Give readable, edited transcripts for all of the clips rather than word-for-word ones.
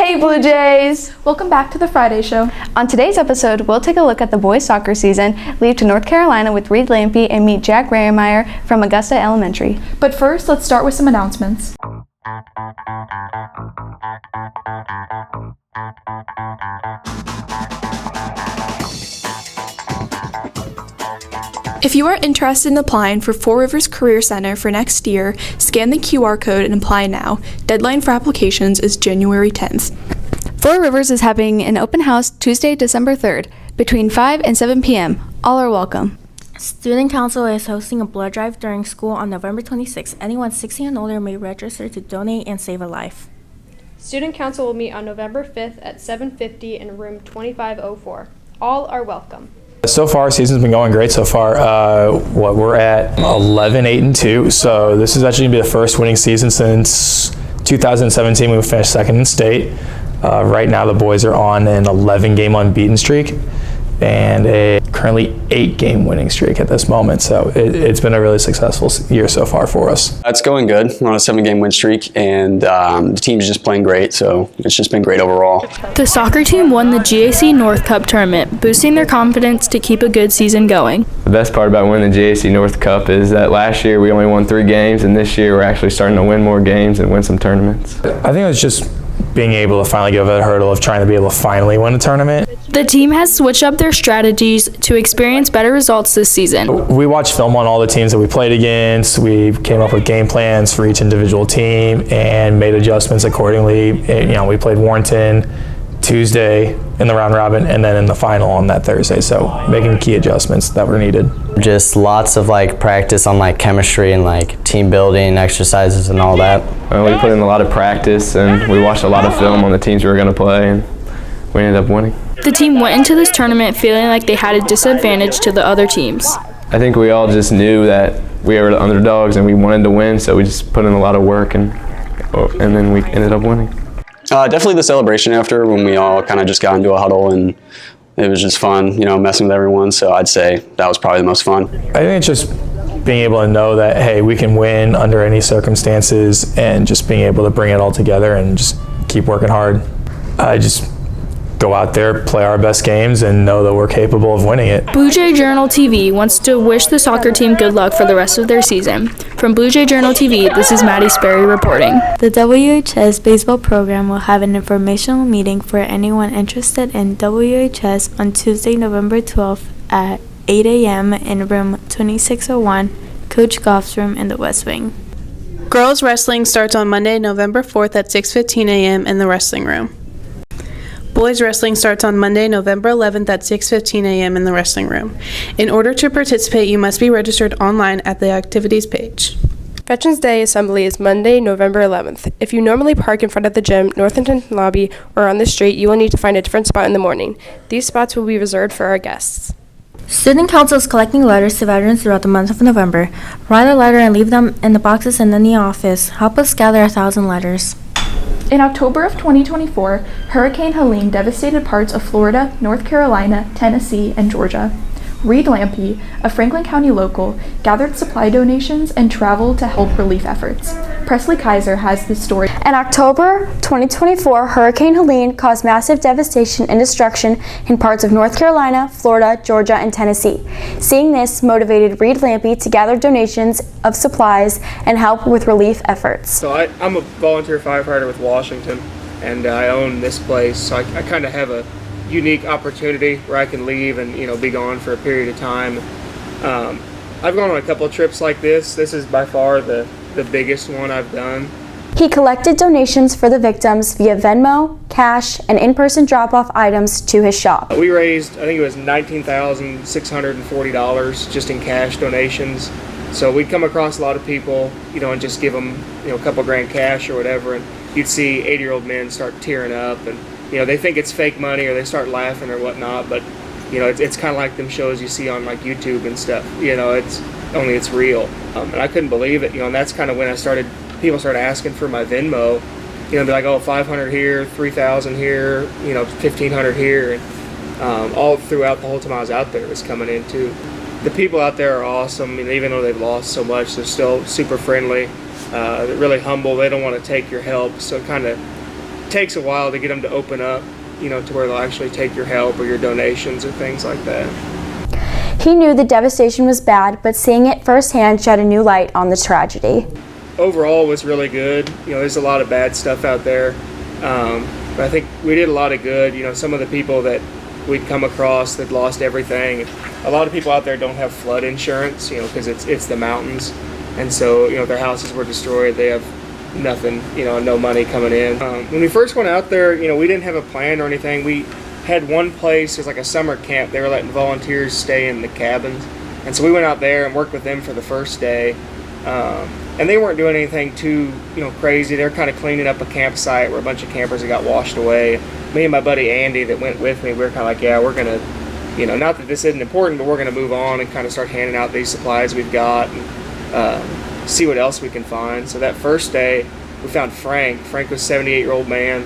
Hey Blue Jays! Welcome back to the Friday Show. On today's episode, we'll take a look at the boys soccer season, leave to North Carolina with Reed Lampe, and meet Jack Rehrmeyer from Augusta Elementary. But first, let's start with some announcements. If you are interested in applying for Four Rivers Career Center for next year, scan the QR code and apply now. Deadline for applications is January 10th. Four Rivers is having an open house Tuesday, December 3rd, between 5 and 7 p.m. All are welcome. Student Council is hosting a blood drive during school on November 26th. Anyone 16 and older may register to donate and save a life. Student Council will meet on November 5th at 7:50 in room 2504. All are welcome. So far, season's been going great so far. We're at 11-8-2, so this is actually going to be the first winning season since 2017 when we finished second in state. Right now, the boys are on an 11-game unbeaten streak and a currently 8-game winning streak at this moment. So it's been a really successful year so far for us. It's going good. We're on a 7-game win streak, and the team's just playing great, so it's just been great overall. The soccer team won the GAC North Cup tournament, boosting their confidence to keep a good season going. The best part about winning the GAC North Cup is that last year we only won 3 games, and this year we're actually starting to win more games and win some tournaments. I think it's just being able to finally get over the hurdle of trying to be able to finally win a tournament. The team has switched up their strategies to experience better results this season. We watched film on all the teams that we played against. We came up with game plans for each individual team and made adjustments accordingly. We played Warrenton Tuesday in the round robin and then in the final on that Thursday. So making key adjustments that were needed. Just lots of practice on chemistry and team building exercises and all that. We put in a lot of practice and we watched a lot of film on the teams we were going to play, and we ended up winning. The team went into this tournament feeling like they had a disadvantage to the other teams. I think we all just knew that we were the underdogs and we wanted to win, so we just put in a lot of work and then we ended up winning. Definitely the celebration after, when we all kind of just got into a huddle and it was just fun, messing with everyone. So I'd say that was probably the most fun. I think it's just being able to know that, hey, we can win under any circumstances, and just being able to bring it all together and just keep working hard. I just go out there, play our best games, and know that we're capable of winning it. Blue Jay Journal TV wants to wish the soccer team good luck for the rest of their season. From Blue Jay Journal TV, this is Maddie Sperry reporting. The WHS baseball program will have an informational meeting for anyone interested in WHS on Tuesday, November 12th at 8 a.m. in room 2601, Coach Goff's room in the West Wing. Girls wrestling starts on Monday, November 4th at 6:15 a.m. in the wrestling room. Boys wrestling starts on Monday, November 11th at 6:15 a.m. in the wrestling room. In order to participate, you must be registered online at the activities page. Veterans Day Assembly is Monday, November 11th. If you normally park in front of the gym, Northampton lobby, or on the street, you will need to find a different spot in the morning. These spots will be reserved for our guests. Student Council is collecting letters to veterans throughout the month of November. Write a letter and leave them in the boxes in the office. Help us gather 1,000 letters. In October of 2024, Hurricane Helene devastated parts of Florida, North Carolina, Tennessee, and Georgia. Reed Lampe, a Franklin County local, gathered supply donations and traveled to help relief efforts. Presley Kaiser has the story. In October 2024, Hurricane Helene caused massive devastation and destruction in parts of North Carolina, Florida, Georgia, and Tennessee. Seeing this motivated Reed Lampe to gather donations of supplies and help with relief efforts. So I'm a volunteer firefighter with Washington, and I own this place, so I kind of have a unique opportunity where I can leave and be gone for a period of time. I've gone on a couple of trips like this. This is by far the biggest one I've done. He collected donations for the victims via Venmo, cash, and in-person drop-off items to his shop. We raised, I think it was $19,640 just in cash donations. So we'd come across a lot of people, and just give them, a couple grand cash or whatever, and you'd see 80-year-old men start tearing up, and they think it's fake money or they start laughing or whatnot, but it's kind of like them shows you see on YouTube and stuff. It's real. And I couldn't believe it, and that's kind of when people started asking for my Venmo, be like, oh, 500 here, 3,000 here, 1,500 here, and all throughout the whole time I was out there, it was coming in too. The people out there are awesome, and even though they've lost so much, they're still super friendly. They're really humble. They don't want to take your help, so it kind of takes a while to get them to open up, to where they'll actually take your help or your donations or things like that. He knew the devastation was bad, but seeing it firsthand shed a new light on the tragedy. Overall, it was really good. There's a lot of bad stuff out there, but I think we did a lot of good. Some of the people that we'd come across that lost everything. A lot of people out there don't have flood insurance, because it's the mountains, and so their houses were destroyed. They have nothing, no money coming in. When we first went out there, we didn't have a plan or anything. We had one place, it was like a summer camp. They were letting volunteers stay in the cabins, and so we went out there and worked with them for the first day. And they weren't doing anything too, crazy. They were kind of cleaning up a campsite where a bunch of campers had got washed away. Me and my buddy Andy that went with me, we were kind of like, yeah, we're gonna, not that this isn't important, but we're gonna move on and kind of start handing out these supplies we've got and see what else we can find. So that first day, we found Frank. Frank was a 78-year-old man,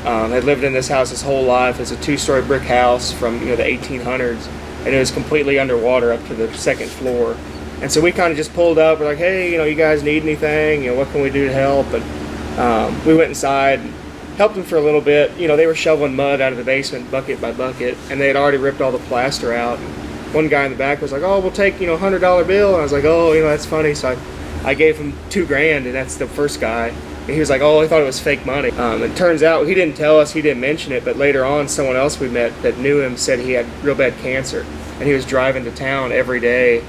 had lived in this house his whole life. It's a 2-story brick house from the 1800s, and it was completely underwater up to the second floor. And so we kind of just pulled up. We're like, hey, you guys need anything? What can we do to help? And we went inside and helped them for a little bit. They were shoveling mud out of the basement bucket by bucket, and they had already ripped all the plaster out. And one guy in the back was like, oh, we'll take, $100 bill. And I was like, oh, that's funny. So I gave him $2,000, and that's the first guy. And he was like, oh, I thought it was fake money. It turns out he didn't tell us, he didn't mention it, but later on, someone else we met that knew him said he had real bad cancer, and he was driving to town every day,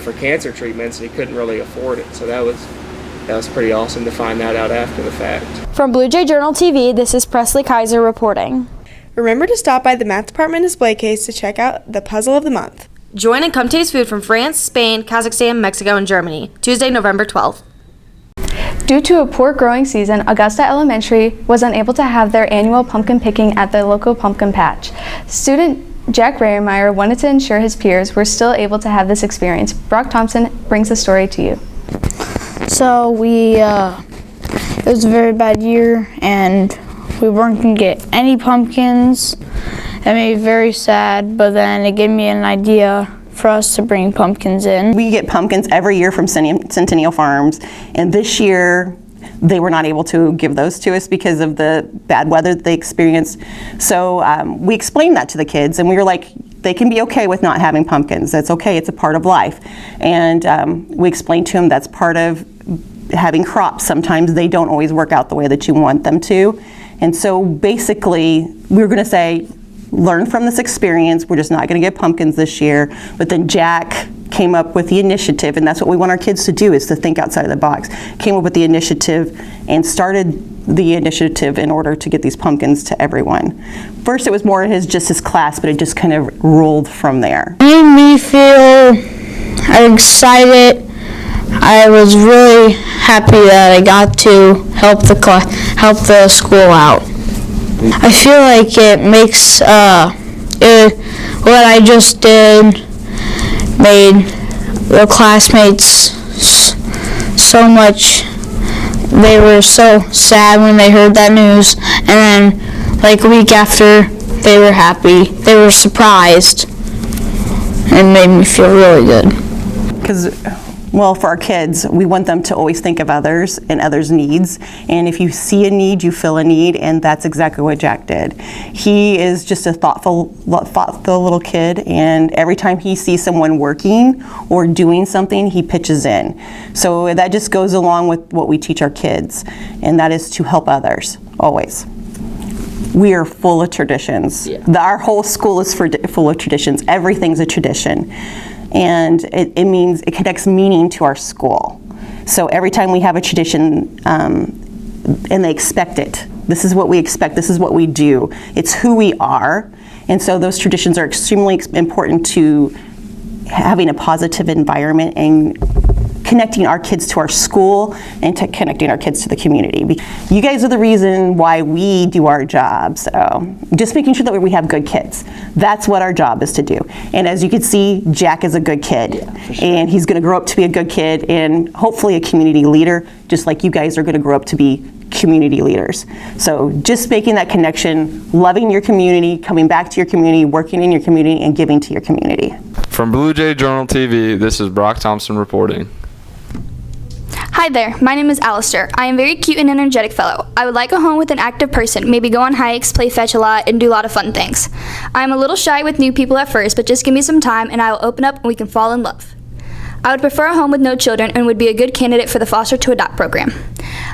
for cancer treatments, and he couldn't really afford it. So that was pretty awesome to find that out after the fact. From Blue Jay Journal TV, this is Presley Kaiser reporting. Remember to stop by the math department display case to check out the puzzle of the month. Join and come taste food from France, Spain, Kazakhstan, Mexico, and Germany. Tuesday, November 12th. Due to a poor growing season, Augusta Elementary was unable to have their annual pumpkin picking at the local pumpkin patch. Student Jack Raymeyer wanted to ensure his peers were still able to have this experience. Brock Thompson brings the story to you. So it was a very bad year, and we weren't going to get any pumpkins. That made me very sad, but then it gave me an idea for us to bring pumpkins in. We get pumpkins every year from Centennial Farms, and this year they were not able to give those to us because of the bad weather that they experienced. So we explained that to the kids, and we were like, they can be okay with not having pumpkins. That's okay, it's a part of life. And we explained to them that's part of having crops. Sometimes they don't always work out the way that you want them to. And so basically, we were gonna say, learn from this experience. We're just not gonna get pumpkins this year. But then Jack came up with the initiative, and that's what we want our kids to do, is to think outside of the box. Came up with the initiative and started the initiative in order to get these pumpkins to everyone. First it was more just his class, but it just kind of rolled from there. It made me feel excited. I was really happy that I got to help the school out. I feel like it makes what I just did made the classmates so much. They were so sad when they heard that news, and then like a week after, they were happy. They were surprised. It made me feel really good. Because, well, for our kids, we want them to always think of others and others' needs. And if you see a need, you fill a need, and that's exactly what Jack did. He is just a thoughtful little kid, and every time he sees someone working or doing something, he pitches in. So that just goes along with what we teach our kids, and that is to help others, always. We are full of traditions. Yeah. Our whole school is full of traditions. Everything's a tradition. And it means it connects meaning to our school. So every time we have a tradition, and they expect it. This is what we expect, this is what we do. It's who we are. And so those traditions are extremely important to having a positive environment and connecting our kids to our school and to connecting our kids to the community. You guys are the reason why we do our job. So just making sure that we have good kids. That's what our job is to do. And as you can see, Jack is a good kid. Yeah, for sure. And he's gonna grow up to be a good kid and hopefully a community leader, just like you guys are gonna grow up to be community leaders. So just making that connection, loving your community, coming back to your community, working in your community, and giving to your community. From Blue Jay Journal TV, this is Brock Thompson reporting. Hi there, my name is Alistair. I am a very cute and energetic fellow. I would like a home with an active person, maybe go on hikes, play fetch a lot, and do a lot of fun things. I am a little shy with new people at first, but just give me some time and I will open up and we can fall in love. I would prefer a home with no children and would be a good candidate for the foster to adopt program.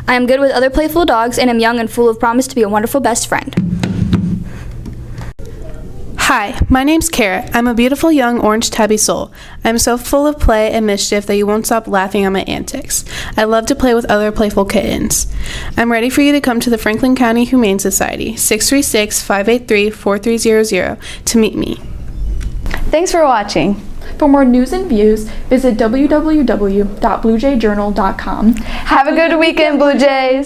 I am good with other playful dogs and am young and full of promise to be a wonderful best friend. Hi, my name's Kara. I'm a beautiful young orange tabby soul. I'm so full of play and mischief that you won't stop laughing at my antics. I love to play with other playful kittens. I'm ready for you to come to the Franklin County Humane Society, 636-583-4300, to meet me. Thanks for watching. For more news and views, visit www.bluejayjournal.com. Have a good weekend, Blue Jays!